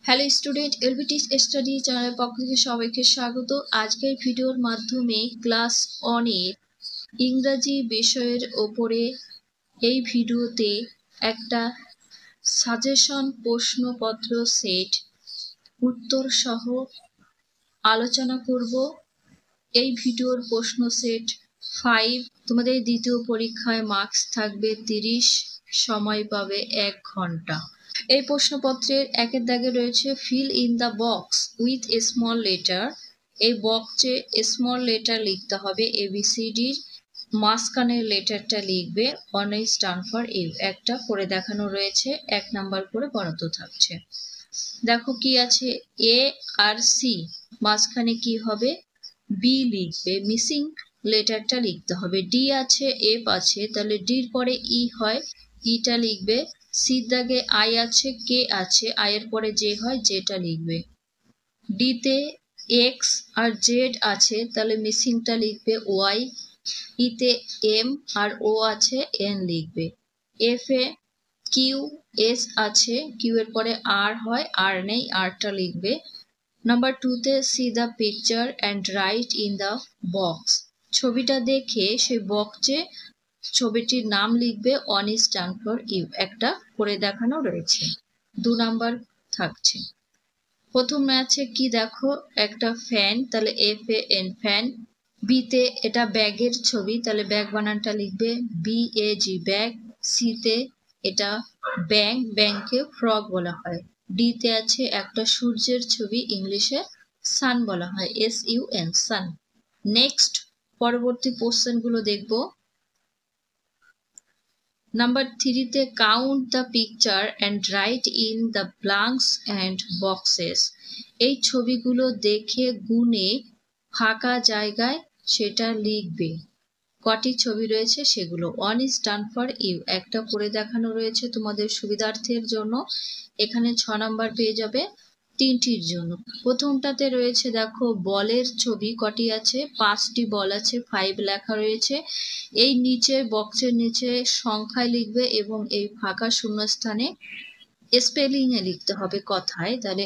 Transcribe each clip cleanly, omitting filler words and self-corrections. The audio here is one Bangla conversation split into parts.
হ্যালো স্টুডেন্ট, এলবিটি স্টাডি চ্যানেলের পক্ষ থেকে সবাইকে স্বাগত। আজকের ভিডিওর মাধ্যমে ক্লাস 1 এর ইংরাজি বিষয়ের ওপরে এই ভিডিওতে একটা সাজেশন প্রশ্নপত্র সেট উত্তর সহ আলোচনা করব। এই ভিডিওর প্রশ্ন সেট 5। তোমাদের দ্বিতীয় পরীক্ষায় মার্কস থাকবে 30, সময় পাবে 1 ঘন্টা। এই প্রশ্নপত্রের একের দাগে রয়েছে feel in the box with a small letter. এই বক্সে স্মল লেটার লিখতে হবে ABCDর, মাঝখানের লেটারটা লিখবে on a stand for you. একটা করে দেখানো রয়েছে, 1 নাম্বার করে বরাদ্দ থাকছে। দেখো কি আছে, এ আর সি, মাঝখানে কি হবে বি লিখবে, মিসিং লেটারটা লিখতে হবে। ডি আছে, এফ আছে, তাহলে ডির পরে ই হয়, ইটা লিখবে। সির দাগে আই আছে, কে আছে, আয়ের পরে জে হয়, জেটা লিখবে। ডিতে এক্স আর জেড আছে, তাহলে মিসিংটা লিখবে ওয়াই। ইতে এম আর ও আছে, এন লিখবে। এফ এ কিউ এস আছে, কিউ এর পরে আর হয়, আর নেই, আরটা লিখবে। নাম্বার 2তে see the picture and write in the box. ছবিটা দেখে সেই বক্সে ছবিটির নাম লিখবে on is stand for you. একটা করে দেখানো রয়েছে, 2 নাম্বার থাকছে। প্রথমে আছে কি দেখো, একটা ফ্যান, তাহলে FAN ফ্যান। বিতে এটা ব্যাগের ছবি, তাহলে ব্যাগ বানানটা লিখবে BAG ব্যাগ। সিতে এটা ব্যাংক, ব্যাংকে ফ্রগ বলা হয়। ডিতে আছে একটা সূর্যের ছবি, ইংলিশে সান বলা হয়, SUN সান। নেক্সট পরবর্তী কোশ্চেনগুলো দেখব। নাম্বার 3তে count the picture and write in the blanks and boxes. এই ছবিগুলো দেখে গুনে ফাঁকা জায়গায় সেটা লিখবে। কটি ছবি রয়েছে সেগুলো। One is done for you, একটা করে দেখানো রয়েছে তোমাদের সুবিধার্থের জন্য। এখানে 6 নাম্বার পেয়ে যাবে 3টির জন্য। প্রথমটাতে রয়েছে দেখো বলের ছবি, কটি আছে 5টি বল আছে, 5 লেখা রয়েছে। এই নিচে বক্সের নিচে সংখ্যায় লিখবে এবং এই ফাঁকা শূন্যস্থানে স্পেলিং এ লিখতে হবে কথায়, তাহলে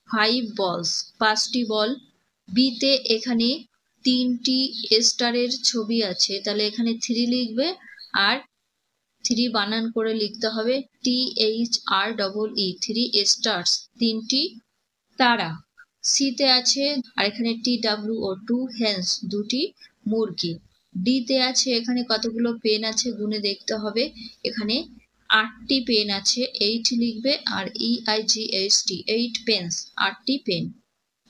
5 বলস, 5টি বল। বিতে এখানে 3টি স্টারের ছবি আছে, তাহলে এখানে 3 লিখবে আর 3 বানান করে লিখতে হবে THREE, 3 স্টার্স, 3টি তারা। সিতে আছে আর এখানে TWO 2 হেন্স, 2টি মুরগি। ডিতে আছে এখানে কতগুলো পেন আছে গুনে দেখতে হবে, এখানে 8টি পেন আছে, 8 লিখবে আর EIGHT 8 পেন্স, 8টি পেন।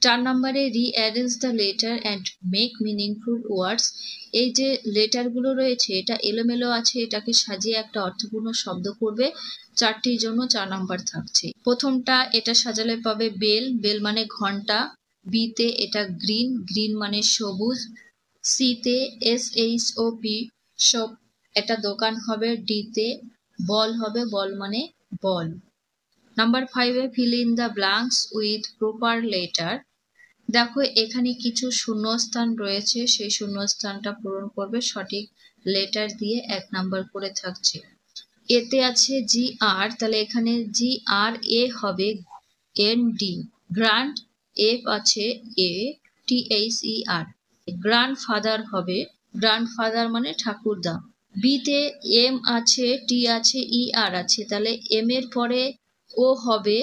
4 নম্বরে rearrange the letter and make meaningful ওয়ার্ডস। এই যে লেটারগুলো রয়েছে এটা এলোমেলো আছে, এটাকে সাজিয়ে একটা অর্থপূর্ণ শব্দ করবে। 4টির জন্য 4 নাম্বার থাকছে। প্রথমটা এটা সাজালে পাবে বেল, বেল মানে ঘন্টা। বিতে এটা গ্রিন, গ্রিন মানে সবুজ। সিতে SHOP শপ, এটা দোকান হবে। ডিতে বল হবে, বল মানে বল। নাম্বার 5এ fill in the blanks with proper letter. দেখো এখানে কিছু শূন্যস্থান রয়েছে, সেই শূন্যস্থানটা পূরণ করবে সঠিক লেটার দিয়ে, 1 নাম্বার করে থাকছে। এতে আছে GR, তাহলে এখানে GRA হবে ND। গ্র্যান্ড, F আছে ATHER, গ্র্যান্ডফাদার হবে, গ্র্যান্ডফাদার মানে ঠাকুরদা। বিতে M আছে, T আছে, ER আছে, তাহলে M এর পরে O হবে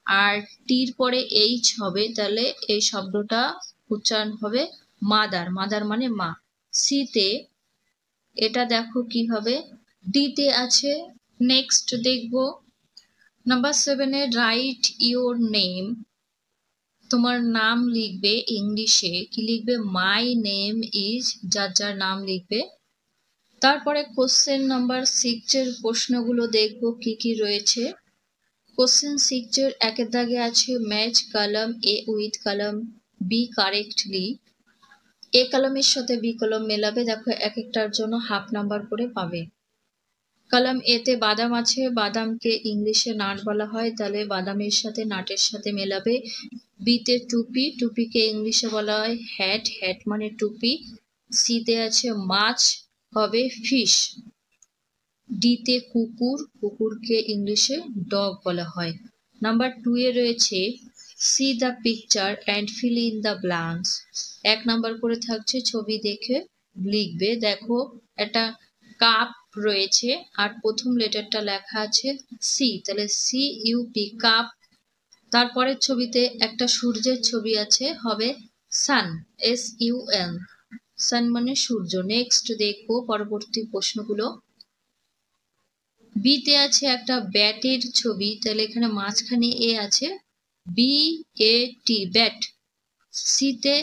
আর টির পরে H হবে, তাহলে এই শব্দটা উচ্চারণ হবে মাদার, মাদার মানে মা। সিতে এটা দেখো কি হবে, ডিতে আছে। নেক্সট দেখব নাম্বার 7এ রাইট ইউর নেম। তোমার নাম লিখবে, ইংলিশে কি লিখবে, মাই নেম ইজ, যার যার নাম লিখবে। তারপরে কোশ্চেন নাম্বার 6-এর প্রশ্নগুলো দেখব কি কি রয়েছে। কোশ্চেন 6-এর একের দাগে আছে match column A with column B correctly. A কলামের সাথে বি কলাম মেলাবে। দেখো এক একটার জন্য 1/2 নাম্বার করে পাবে। কলাম এতে বাদাম আছে, বাদামকে ইংলিশে নাট বলা হয়, তাহলে বাদামের সাথে নাটের সাথে মেলাবে। বিতে টুপি, টুপিকে ইংলিশে বলা হয় হ্যাট, হ্যাট মানে টুপি। সিতে আছে মাছ, হবে ফিশ। ডিতে কুকুর, কুকুরকে ইংলিশে ডগ বলা হয়। নাম্বার 2 এ রয়েছে C the picture and feel in the blanks. 1 number করে থাকছে ছবি দেখে লিখবে। দেখো একটা কাপ রয়েছে আর প্রথম লেটারটা লেখা আছে সি, তাহলে সি ইউ পি কাপ। তারপরের ছবিতে একটা সূর্যের ছবি আছে, হবে সান, এস ইউ এন, সান মানে সূর্য। নেক্সট দেখবো পরবর্তী প্রশ্নগুলো। বিতে আছে একটা ব্যাটের ছবি, তাহলে এখানে মাঝখানে এ আছে, বি এ টি ব্যাট। সিতে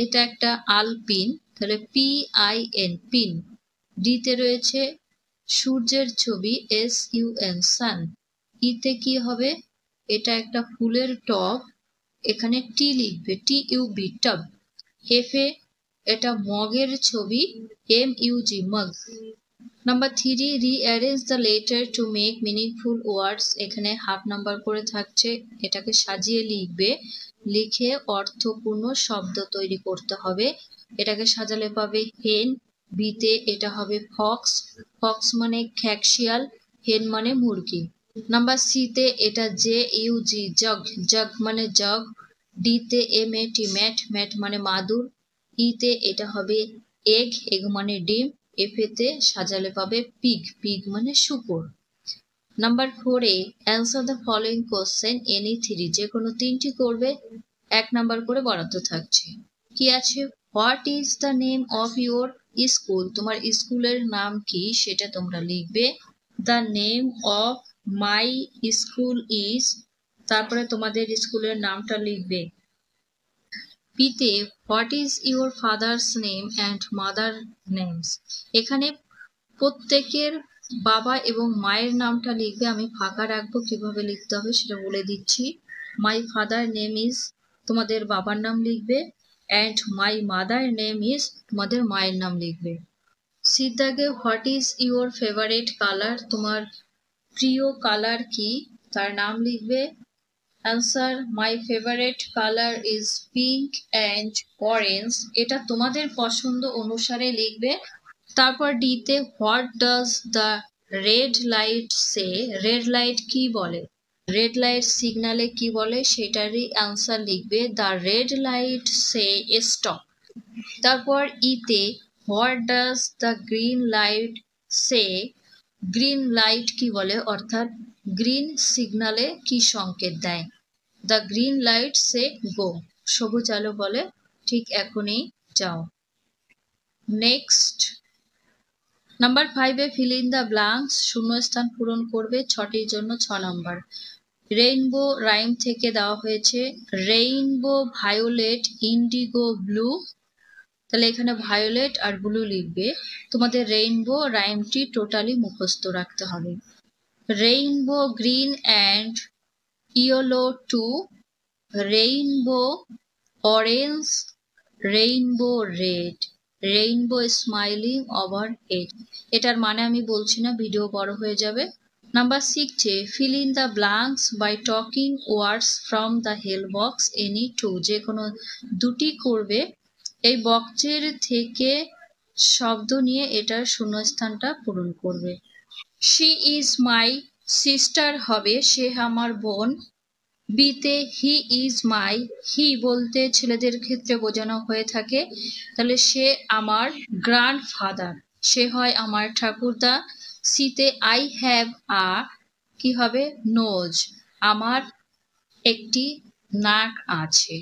এটা একটা আলপিন, তাহলে পি আই এন পিন। ডিতে রয়েছে সূর্যের ছবি, এস ইউ এন সান। ইতে কি হবে, এটা একটা ফুলের টব, এখানে টি লিখবে, টি ইউ বি টব। এফে এটা মগের ছবি, M U G mug. Number 3, rearrange the letter to make meaningful words. এখানে হাফ নাম্বার করে থাকছে, এটাকে সাজিয়ে লিখবে, লিখে অর্থপূর্ণ শব্দ তৈরি করতে হবে। এটাকে সাজালে পাবে হেন। বিতে এটা হবে ফক্স, ফক্স মানে খ্যাকশিয়াল, হেন মানে মুরগি। নাম্বার সিতে এটা জে ইউ জি জগ, জগ মানে জগ। ডিতে M A T mat, mat মানে মাদুর। ইতে এটা হবে এগ, এগ মানে ডিম। এফেতে সাজালে পাবে পিগ, পিগ মানে শুকর। Number 4 A answer the following question any 3, যে কোনো 3টি করবে, 1 নাম্বার করে বরাদ্দ থাকছে। কি আছে, what is the name of your school, তোমার স্কুলের নাম কি সেটা তোমরা লিখবে। The name of my school is, তারপরে তোমাদের স্কুলের নামটা লিখবে। পিতে what is your father's name and mother names, এখানে প্রত্যেকের বাবা এবং মায়ের নামটা লিখবে। আমি ফাঁকা রাখবো, কিভাবে লিখতে হবে সেটা বলে দিচ্ছি। মাই ফাদার নেম ইজ, তোমাদের বাবার নাম লিখবে, and my mother name is, তোমাদের মায়ের নাম লিখবে। সিদ্ধাগে what is your favourite colour, তোমার প্রিয় কালার কি তার নাম লিখবে। Answer, my favourite colour is pink and orange, এটা তোমাদের পছন্দ অনুসারে লিখবে। তারপর ডিতে what does the red light say, red light কি বলে, রেড লাইট সিগনালে কি বলে সেটারই অ্যান্সার লিখবে। The red light say stop. তারপর ইতে what does the green light say, green light কি বলে, অর্থাৎ গ্রিন সিগনালে কি সংকেত দেয়। দ্য গ্রিন লাইট সে গো, সবুজ আলো বলে ঠিক এখনই যাও। Next number 5 A fill in the blanks, শূন্যস্থান পূরণ করবে, 6টির জন্য 6 নাম্বার। রেইনবো রাইম থেকে দেওয়া হয়েছে, রেইনবো ভায়োলেট ইন্ডিগো ব্লু, তাহলে এখানে ভায়োলেট আর ব্লু লিখবে। তোমাদের রেইনবো রাইমটি টোটালি মুখস্থ রাখতে হবে। Rainbow green and yellow too, rainbow orange, rainbow red, rainbow smiling overhead. এটার মানে আমি বলছি না, ভিডিও বড় হয়ে যাবে। নাম্বার 6 এ fill in the blanks by taking words from the help box any 2, যে কোনো 2টি করবে। এই বক্সের থেকে শব্দ নিয়ে এটার শূন্যস্থানটা পূরণ করবে। শি ইজ মাই সিস্টার হবে সে আমার বোন। বিতে হি ইজ মাই, হি বলতে ছেলেদের ক্ষেত্রে বোঝানো হয়ে থাকে, তাহলে সে আমার গ্র্যান্ডফাদার, সে হয় আমার ঠাকুরদা। সিতে আই হ্যাভ আ, কি হবে, নোজ, আমার একটি নাক আছে।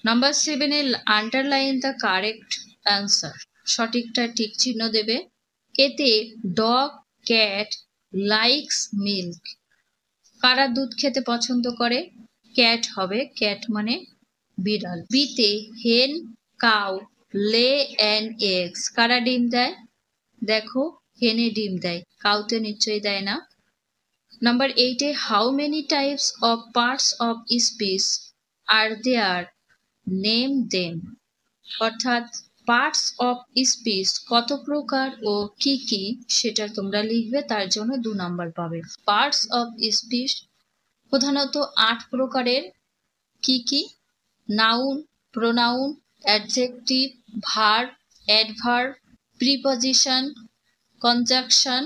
Number 7 A underline the correct answer, সঠিকটা টিক চিহ্ন দেবে। এতে ডগ ক্যাট লাইকস মিল্ক, কারা দুধ খেতে পছন্দ করে, ক্যাট হবে, ক্যাট মানে বিড়াল। বিতে হেন কাউ লে অ্যান এগস, কারা ডিম দেয়, দেখো হেনে ডিম দেয়, কাউতে নিশ্চয়ই দেয় না। নাম্বার 8 এ how many types of parts of speech are there, name them, অর্থাৎ পার্টস অফ স্পিচ কত প্রকার ও কি কি সেটা তোমরা লিখবে, তার জন্য 2 নাম্বার পাবে। পার্টস অফ স্পিচ প্রধানত 8 প্রকারের। কি কি, noun, pronoun, adjective, verb, adverb, preposition, conjunction,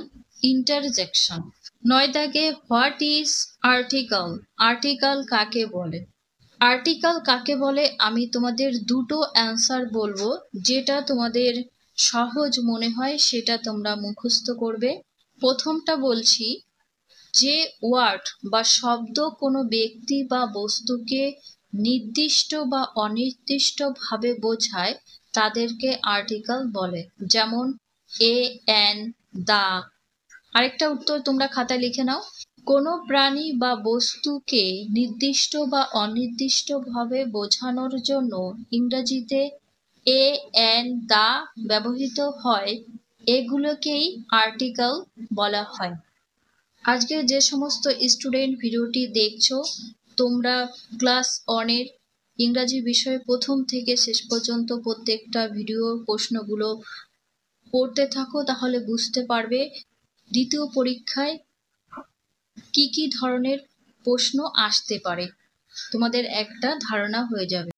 interjection. 9 দাগে হোয়াট ইজ আর্টিকেল? আর্টিকেল কাকে বলে? আর্টিকেল কাকে বলে আমি তোমাদের দুটো অ্যান্সার বলবো, যেটা তোমাদের সহজ মনে হয় সেটা তোমরা মুখস্থ করবে। প্রথমটা বলছি, যে ওয়ার্ড বা শব্দ কোনো ব্যক্তি বা বস্তুকে নির্দিষ্ট বা অনির্দিষ্টভাবে বোঝায় তাদেরকে আর্টিকেল বলে। যেমন এ, এন, দা। আরেকটা উত্তর তোমরা খাতায় লিখে নাও। কোনো প্রাণী বা বস্তুকে নির্দিষ্ট বা অনির্দিষ্টভাবে বোঝানোর জন্য ইংরেজিতে এ, এন, দা ব্যবহৃত হয়, এগুলোকেই আর্টিকেল বলা হয়। আজকে যে সমস্ত স্টুডেন্ট ভিডিওটি দেখছো, তোমরা ক্লাস 1 এর ইংরাজি বিষয়ে প্রথম থেকে শেষ পর্যন্ত প্রত্যেকটা ভিডিও প্রশ্নগুলো পড়তে থাকো, তাহলে বুঝতে পারবে দ্বিতীয় পরীক্ষায় কি কি ধরনের প্রশ্ন আসতে পারে, তোমাদের একটা ধারণা হয়ে যাবে।